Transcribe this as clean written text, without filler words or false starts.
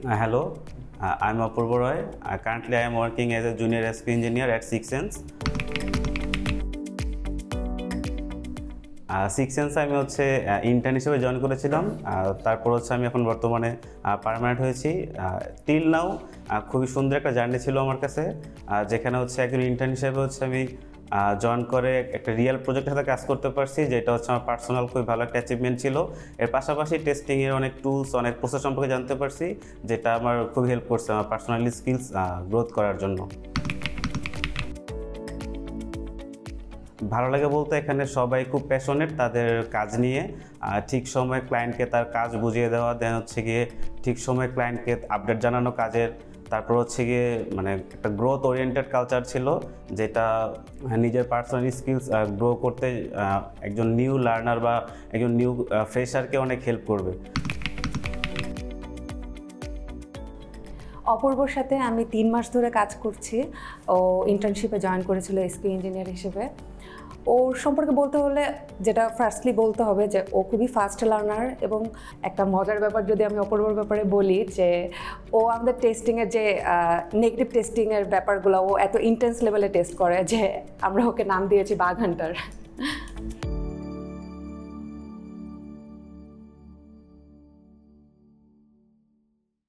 Hello, I'm Apurva Roy. Currently, I am working as a junior SQ engineer at Six Sense. Six sense আমি intern হিসেবে join করেছিলাম, তারপর আমি এখন বর্তমানে পার্মানেন্ট হয়েছি। টিল নাও খুবই সুন্দর একটা জার্নি ছিল আমার কাছে, যেখানে একজন ইন্টার্ন হিসেবে আমি জয়েন করে একটা রিয়েল প্রজেক্টের সাথে কাজ করতে পারছি, যেটা আমার পার্সোনাল খুবই ভালো একটা অ্যাচিভমেন্ট ছিল। এর পাশাপাশি টেস্টিংয়ের অনেক টুলস, অনেক প্রসেস সম্পর্কে জানতে পারছি, যেটা আমার খুবই হেল্প করছে আমার পার্সোনালি স্কিলস গ্রোথ করার জন্য। ভালো লাগে বলতে এখানে সবাই খুব প্যাশনেট তাদের কাজ নিয়ে, ঠিক সময়ে ক্লায়েন্টকে তার কাজ বুঝিয়ে দেওয়া, দেন গিয়ে ঠিক সময়ে ক্লায়েন্টকে আপডেট জানানো কাজের, তারপর গিয়ে মানে একটা গ্রোথ ওরিয়েন্টেড কালচার ছিল, যেটা নিজের পার্সোনাল স্কিলস গ্রো করতে একজন নিউ লার্নার বা একজন নিউ ফ্রেশারকে অনেক হেল্প করবে। অপূর্বর সাথে আমি 3 মাস ধরে কাজ করছি। ও ইন্টার্নশিপে জয়েন করেছিল এসকিউ ইঞ্জিনিয়ার হিসেবে। ওর সম্পর্কে বলতে হলে যেটা ফার্স্টলি বলতে হবে যে ও খুবই ফাস্ট লার্নার, এবং একটা মজার ব্যাপার যদি আমি অপূর্বর ব্যাপারে বলি যে ও আমাদের টেস্টিংয়ের যে নেগেটিভ টেস্টিংয়ের ব্যাপারগুলো ও এত ইন্টেন্স লেভেলে টেস্ট করে যে আমরা ওকে নাম দিয়েছি বাঘ হান্টার।